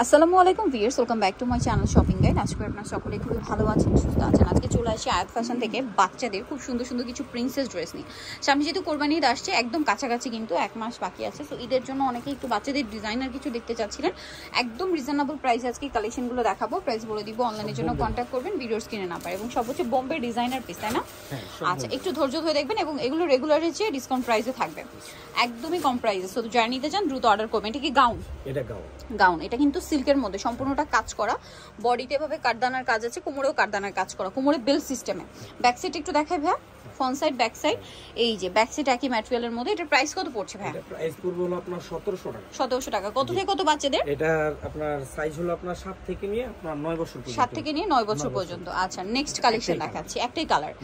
আসসালামু আলাইকুম viewers, welcome back to my channel shopping guide. আজকে আপনারা সকলে খুবই ভালো আছেন, সুস্থ আছেন। আজকে চলে আসি আয়াত ফ্যাশন থেকে বাচ্চাদের খুব সুন্দর সুন্দর কিছু প্রিন্সেস ড্রেস নিয়ে। সামনে যেহেতু কোরবানি ঈদ আসছে, একদম কাছাকাছি কিন্তু 1 মাস বাকি আছে। সো ঈদের জন্য অনেকে একটু বাচ্চাদের ডিজাইনার কিছু দেখতে চাচ্ছিলেন। একদম রিজনেবল প্রাইসে আজকে কালেকশনগুলো দেখাবো। প্রাইস বলে দিব, অনলাইনের জন্য কন্ট্যাক্ট করবেন, ভিডিওস কিনে না পারে। এবং সব হচ্ছে বোম্বে ডিজাইনার পিস, তাই না? আচ্ছা, একটু ধৈর্য ধরে দেখবেন এবং এগুলো রেগুলারের চেয়ে ডিসকাউন্ট প্রাইসে থাকবে, একদমই কম প্রাইসে। সো যারা নিতে চান দ্রুত অর্ডার করবেন। এটা কি গাউন? এটা গাউন। এটা কিন্তু সিল্কের মধ্যে সম্পূর্ণটা কাজ করা, বডিতে এভাবে কাটদানার কাজ আছে, কোমরেও কাটদানার কাজ করা, কোমরে বেল্ট সিস্টেমে। ব্যাক সাইড একটু দেখাই ভাইয়া, ফ্রন্ট সাইড ব্যাক সাইড, এই যে ব্যাক সাইড একই ম্যাটেরিয়ালের মধ্যে। এটার প্রাইস কত পড়ছে ভাইয়া? এটা প্রাইস পড়বে হলো আপনার 1700 টাকা। 1700 টাকা। কত থেকে কত বাচ্চাদের? এটা আপনার সাইজ হলো আপনার 7 থেকে নিয়ে আপনার 9 বছর পর্যন্ত। 7 থেকে নিয়ে 9 বছর পর্যন্ত। আচ্ছা, নেক্সট কালেকশন দেখাচ্ছি। একটাই কালার,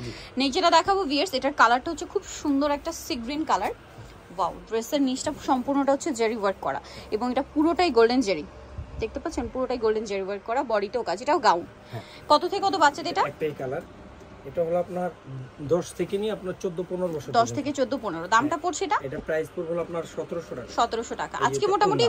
নেক্সটটা দেখাবো ভিউয়ার্স। এটার কালারটা হচ্ছে খুব সুন্দর একটা সি গ্রিন কালার। ওয়াও, ড্রেসের নিচটা সম্পূর্ণটা হচ্ছে জেরি ওয়ার্ক করা এবং এটা পুরোটাই গোল্ডেন জেরি, দেখতে পাচ্ছেন? পুরোটাই গোল্ডেন জেরি ওয়ার্ক করা, বডিতেও কাজ। এটাও গাউন। কত থেকে কত বাচ্চাদের এটা? একটাই কালার। এটা হলো আপনার 10 থেকে নিয়ে আপনার 14-15 বছর। 10 থেকে 14-15। দামটা পড়ছে এটা? এটা প্রাইস পড়বে হলো আপনার 1700 টাকা। 1700 টাকা। আজকে মোটামুটি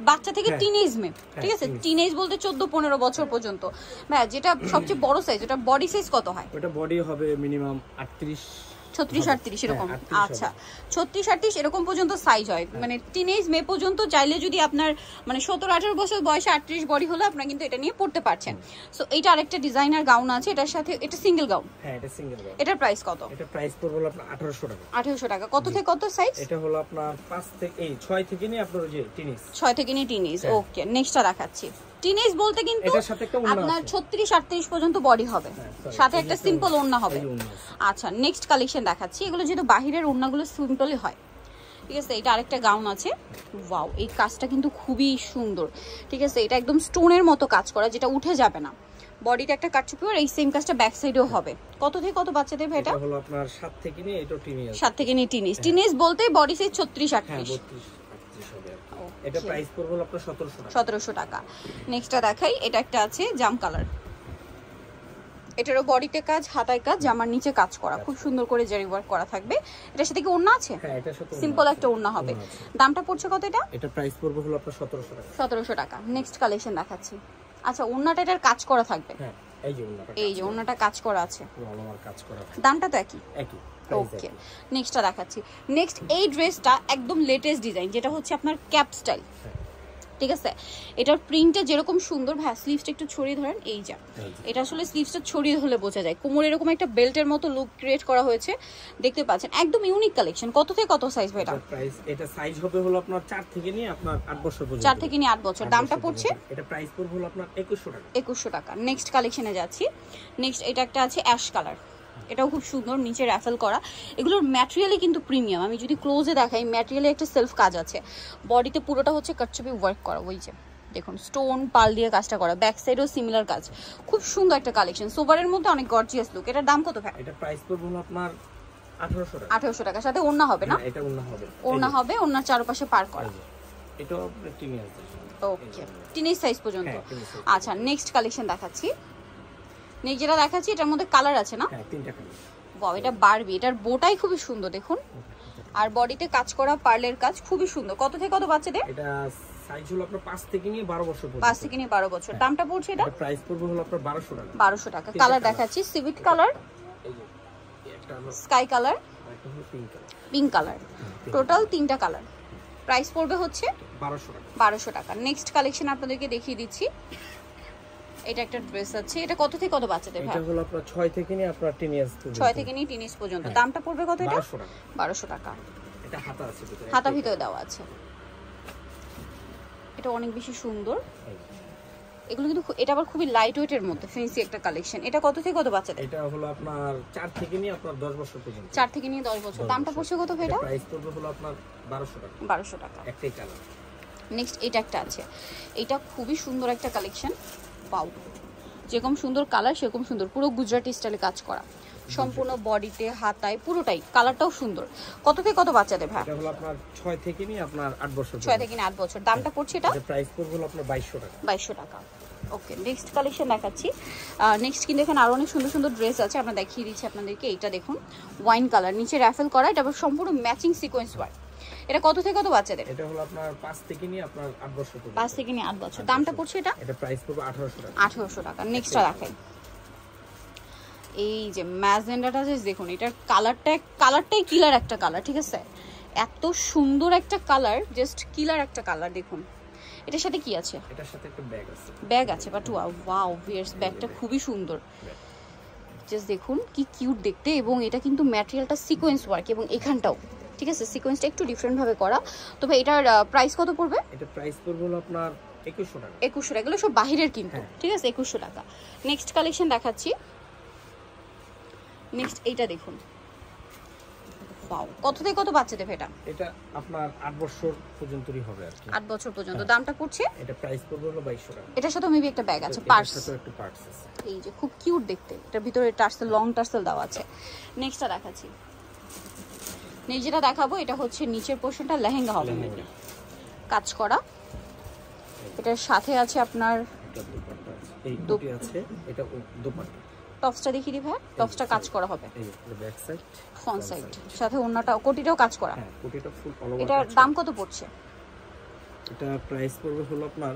বাচ্চা থেকে টিনেজ মে, ঠিক আছে? টিনেজ বলতে 14-15 বছর পর্যন্ত। ভাই, যেটা সবচেয়ে বড় সাইজ, ওটা বডি সাইজ কত হয়? ওটা বডি হবে মিনিমাম 36-38 এরকম। আচ্ছা, 36-38 এরকম পর্যন্ত সাইজ হয়। মানে টিনেজ মে পর্যন্ত চাইলে যদি আপনার মানে 17-18 বছর বয়সে 38 বডি হলে আপনারা কিন্তু এটা নিয়ে পড়তে পারছেন। সো এইটা আরেকটা ডিজাইনার গাউন আছে, এটার সাথে এটা সিঙ্গেল গাউন। হ্যাঁ, এটা সিঙ্গেল গাউন। এটার প্রাইস কত? এটা প্রাইস পড়বে হলো আপনার 1800 টাকা। 1800 টাকা। কত থেকে কত সাইজ? এটা হলো আপনার 5 থেকে 6 থেকে নিয়ে আপনার যে টিনেজ। 6 থেকে নিয়ে টিনেজ। ওকে, নেক্সটটা দেখাচ্ছি। টিনেজ বলতে কিন্তু আপনার 36-38 পর্যন্ত বডি হবে, সাথে একটা সিম্পল ওড়না হবে। আচ্ছা, নেক্সট কালেকশন দেখাচ্ছি। এগুলো যেহেতু বাহিরের ওড়নাগুলো সিম্পলই হয়, ঠিক আছে? এটা আরেকটা গাউন আছে। ওয়াও, এই কাজটা কিন্তু খুবই সুন্দর, ঠিক আছে? এটা একদম স্টোনের মতো কাজ করা, যেটা উঠে যাবে না। বডিতে একটা কাটচুপি, আর এই সেম কাজটা ব্যাক সাইডেও হবে। কত থেকে কত বাচ্চাদের ভাই এটা? হলো আপনার 7 থেকে নিয়ে এটা টিনেজ। 7 থেকে নিয়ে টিনেজ। টিনেজ বলতে বডি সাইজ 36-38। এটা প্রাইস পড়বে হলো আপনার 1700 টাকা। নেক্সটটা দেখাই। এটা একটা আছে জাম কালার, এটারও বডিতে কাজ, হাতায় কাজ, জামার নিচে কাজ করা, খুব সুন্দর করে জারি ওয়ার্ক করা থাকবে। এটার সাথে কি ওড়না আছে? হ্যাঁ, এটার সাথে সিম্পল একটা ওড়না হবে। দামটা পড়ছে কত এটা? এটা প্রাইস পড়বে হলো আপনার 1700 টাকা। 1700 টাকা। নেক্সট কালেকশন দেখাচ্ছি। আচ্ছা, ওড়নাটা এটার কাজ করা থাকবে। হ্যাঁ, এই যে ওড়নাটা, এই যে ওড়নাটা কাজ করা আছে, আমার কাজ করা। দামটা তো একই। ওকে, নেক্সটটা দেখাচ্ছি। নেক্সট এই ড্রেসটা একদম লেটেস্ট ডিজাইন, যেটা হচ্ছে আপনার ক্যাপ স্টাইল, ঠিক আছে? এটার প্রিন্টটা যেরকম সুন্দর, ভাই স্লিভসটা একটু ছড়িয়ে ধরেন। এই যে এটা আসলে স্লিভসটা ছড়িয়ে ধরলে বোঝা যায়। কোমরে এরকম একটা বেল্টের মতো লুক ক্রিয়েট করা হয়েছে, দেখতে পাচ্ছেন? একদম ইউনিক কালেকশন। কত থেকে কত সাইজ ভাই এটা? প্রাইস এটা সাইজ হবে হলো আপনার 4 থেকে নিয়ে আপনার 8 বছর পর্যন্ত। 4 থেকে নিয়ে 8 বছর। দামটা পড়ছে? এটা প্রাইস পড়বে হলো আপনার 2100 টাকা। 2100 টাকা। নেক্সট কালেকশনে যাচ্ছি। নেক্সট এটা একটা আছে অ্যাশ কালার, এটাও খুব সুন্দর, নিচে র্যাফেল করা। এগুলোর ম্যাটেরিয়ালই কিন্তু প্রিমিয়াম। আমি যদি ক্লোজে দেখাই, ম্যাটেরিয়ালে একটা সেলফ কাজ আছে, বডিতে পুরোটা হচ্ছে কাটচুপি ওয়ার্ক করা। ওই যে দেখুন, স্টোন পাল দিয়ে কাজটা করা, ব্যাক সাইডেও সিমিলার কাজ। খুব সুন্দর একটা কালেকশন, সোভারের মধ্যে অনেক গর্জিয়াস লুক। এটার দাম কত ভাই? এটা প্রাইস পড়বে হলো আপনার 1800 টাকা। 1800 টাকা। সাথে ওড়না হবে না? এটা ওড়না হবে। ওড়না হবে, ওড়নার চারপাশে পার করা। এটাও টিনেজ। ওকে, টিনেজ সাইজ পর্যন্ত। আচ্ছা, নেক্সট কালেকশন দেখাচ্ছি। নেক্সট যেটা দেখাচ্ছি, এটার মধ্যে কালার আছে না? হ্যাঁ, 3টা কালার। বাহ, এটা বারবি। এটার বোটাই খুবই সুন্দর, দেখুন। আর বডিতে কাজ করা, পার্লের কাজ, খুবই সুন্দর। কত থেকে কত বাচ্চাদের? এটা সাইজ হলো আপনার 5 থেকে নিয়ে 12 বছর পর্যন্ত। 5 থেকে নিয়ে 12 বছর। দামটা পড়ছে এটা? প্রাইস পড়বে হলো আপনার 1200 টাকা। 1200 টাকা। কালার দেখাচ্ছি। সিভিট কালার, এই যে একটা হলো স্কাই কালার, একটা হলো pink colour. Pink colour. Total 3টা কালার। প্রাইস পড়বে হচ্ছে 1200 টাকা। 1200 টাকা। নেক্সট কালেকশন আপনাদেরকে দেখিয়ে দিচ্ছি। এটা একটা ড্রেস আছে। এটা কত থেকে কত বাচ্চাদের ভাই? এটা হলো আপনার 6 থেকে নিয়ে আপনার টিনেজ পর্যন্ত। 6 থেকে নিয়ে টিনেজ পর্যন্ত। দামটা পড়বে কত এটা? 1200 টাকা। 1200 টাকা। এটা হাতা আছে ভিতরে। হাতা ভিতরে দেওয়া আছে। এটা অনেক বেশি সুন্দর। এগুলো কিন্তু এটা আবার খুবই লাইট ওয়েটের মধ্যে ফ্যান্সি একটা কালেকশন। এটা কত থেকে কত বাচ্চাদের? এটা হলো আপনার 4 থেকে নিয়ে আপনার 10 বছর পর্যন্ত। 4 থেকে নিয়ে 10 বছর। দামটা পড়ছে কত ভাই এটা? প্রাইস পড়বে হলো আপনার 1200 টাকা। 1200 টাকা। একটাই কালার। নেক্সট এটা একটা আছে। এটা খুবই সুন্দর একটা কালেকশন। পাউ, যেরকম সুন্দর কালার সেরকম সুন্দর, পুরো গুজরাটি স্টাইলে কাজ করা, সম্পূর্ণ বডিতে, হাতায়, পুরোটাই। কালারটাও সুন্দর। কত থেকে কত বাচ্চাদের ভাই? এটা হলো আপনার 6 থেকে নিয়ে আপনার 8 বছর। 6 থেকে নিয়ে 8 বছর। দামটা পড়ছে এটা? প্রাইস পড়বে হলো আপনার 2200 টাকা। 2200 টাকা। ওকে, নেক্সট কালেকশন দেখাচ্ছি। নেক্সট কিন্তু এখানে আরো অনেক সুন্দর সুন্দর ড্রেস আছে, আমরা দেখিয়ে দিচ্ছি আপনাদেরকে। এইটা দেখুন, ওয়াইন কালার, নিচে র্যাফেল করা, এটা সম্পূর্ণ ম্যাচিং সিকোয়েন্স ওয়ার্ক। এটা কত থেকে কত বাচ্চাদের? এটা হলো আপনার 5 থেকে নিয়ে আপনার 8 বছর পর্যন্ত। 5 থেকে নিয়ে 8 বছর। দামটা পড়ছে এটা? এটা প্রাইস পড়বে 1800 টাকা। 1800 টাকা। নেক্সটটা দেখাই। এই যে ম্যাজেন্ডাটা জাস্ট দেখুন, এটার কালারটাই কিলার একটা কালার, ঠিক আছে? এত সুন্দর একটা কালার, জাস্ট কিলার একটা কালার। দেখুন এটার সাথে কি আছে? এটার সাথে একটা ব্যাগ আছে। ব্যাগ আছে, বাট ওয়াও ভিয়ার্স, ব্যাগটা খুবই সুন্দর। জাস্ট দেখুন কি কিউট দেখতে, এবং এটা কিন্তু ম্যাটেরিয়ালটা সিকোয়েন্স ওয়ার্ক, এবং এখানটাও ঠিক আছে সিকোয়েন্সটা একটু ডিফারেন্ট ভাবে করা। তবে এটার প্রাইস কত পড়বে? এটা প্রাইস পড়বে হলো আপনার 2100 টাকা। 2100 টাকা। এগুলো সব বাহিরের কিন্তু, ঠিক আছে? 2100 টাকা। নেক্সট কালেকশন দেখাচ্ছি। নেক্সট এইটা দেখুন, ওয়াও, কত থেকে কত বাচ্চাদের এটা? এটা আপনার 8 বছর পর্যন্তই হবে আর কি। 8 বছর পর্যন্ত। দামটা পড়ছে? এটা প্রাইস পড়বে হলো 2200 টাকা। এটার সাথে মেবি একটা ব্যাগ আছে, এটার পার্স। সাথে একটা পার্স আছে। এই যে খুব কিউট দেখতে, এটার ভিতরে টার্সেল, লং টার্সেল দেওয়া আছে। নেক্সটটা দেখাচ্ছি। নেক্সট যেটা দেখাবো এটা হচ্ছে নিচের পোরশনটা লেহেঙ্গা হবে মেবি, কাজ করা। এটার সাথে আছে আপনার এটা দোপাট্টা আছে, এই দুটি আছে, এটা দোপাট্টা। টপসটা দেখিয়ে দিই ভাই, টপসটা কাজ করা হবে, এই যে ব্যাক সাইড, ফ্রন্ট সাইড, সাথে ওন্নাটা কোটিটাও কাজ করা। হ্যাঁ কোটিটা ফুল অল ওভার। এটার দাম কত পড়ছে? এটা প্রাইস পড়বে হলো আপনার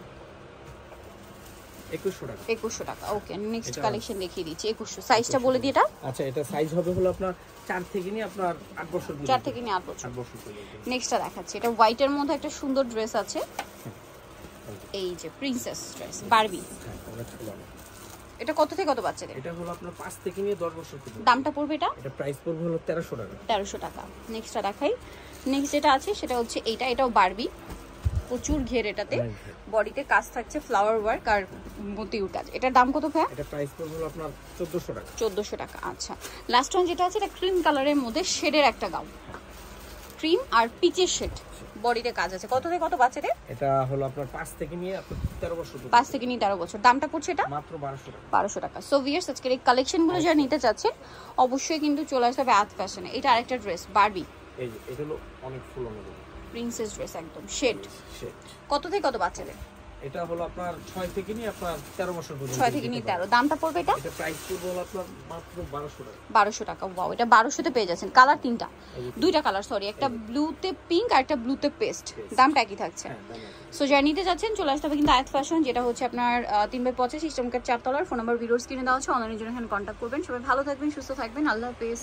2100 টাকা। 2100 টাকা। ওকে, নেক্সট কালেকশন দেখিয়ে দিচ্ছি। 2100। সাইজটা বলে দিই এটা। আচ্ছা, এটা সাইজ হবে হলো আপনার 4 থেকে নিয়ে আপনার 8 বছর পর্যন্ত। 4 থেকে নিয়ে 8 বছর। 8 বছর পর্যন্ত। নেক্সটটা দেখাচ্ছি। এটা হোয়াইটের মধ্যে একটা সুন্দর ড্রেস আছে, এই যে প্রিন্সেস ড্রেস, বারবি। হ্যাঁ, অনেক সুন্দর। এটা কত থেকে কত বাচ্চাদের? এটা হলো আপনার 5 থেকে নিয়ে 10 বছর পর্যন্ত। দামটা পড়বে এটা? এটা প্রাইস পড়বে হলো 1300 টাকা। 1300 টাকা। নেক্সটটা দেখাই। নেক্সট যেটা আছে সেটা হচ্ছে এইটা, এটাও বারবি, প্রচুর ঘের এটাতে, বডিতে কাজ থাকছে ফ্লাওয়ার ওয়ার্ক আর মতিউর কাজ। এটার দাম কত ভাই? এটা প্রাইস পড়বে হলো আপনার 1400 টাকা। 1400 টাকা। আচ্ছা, লাস্ট ওয়ান যেটা আছে এটা ক্রিম কালারের মধ্যে শেডের একটা গাউন, ক্রিম আর পিচের শেড, বডিতে কাজ আছে। কত থেকে কত বাচ্চাদের? এটা হলো আপনার 5 থেকে নিয়ে আপনার 13 বছর পর্যন্ত। 5 থেকে নিয়ে 13 বছর। দামটা পড়ছে এটা মাত্র 1200 টাকা। 1200 টাকা। সো ভিউয়ার্স, আজকের এই কালেকশনগুলো যারা নিতে চাচ্ছেন অবশ্যই কিন্তু চলে আসতে হবে আত ফ্যাশনে। এটা আরেকটা ড্রেস বারবি, এই যে এটা হলো অনেক ফুল অনুযায়ী প্রিন্সেস ড্রেস, একদম শেড। শেড। কত থেকে কত বাচ্চাদের? এটা হলো আপনার 6 থেকে নিয়ে আপনার 13 বছর পর্যন্ত। 6 থেকে নিয়ে 13। দামটা পড়বে এটা? এটা প্রাইস পড়বে হলো আপনার মাত্র 1200 টাকা। 1200 টাকা। ওয়াও, এটা 1200 তে পেয়ে যাচ্ছেন। কালার তিনটা, দুইটা কালার, সরি, একটা ব্লুতে পিঙ্ক আর একটা ব্লুতে পেস্ট। দামটা একই থাকছে। সো যারা নিতে যাচ্ছেন চলে আসতে হবে কিন্তু আয়াত ফ্যাশন, যেটা হচ্ছে আপনার 3/85 ইস্টার্ন কাট 4 তলার। ফোন নাম্বার ভিডিওর স্ক্রিনে দেওয়া আছে, অনলাইনের জন্য এখানে কন্ট্যাক্ট করবেন। সবাই ভালো থাকবেন, সুস্থ থাকবেন, আল্লাহ হাফেজ।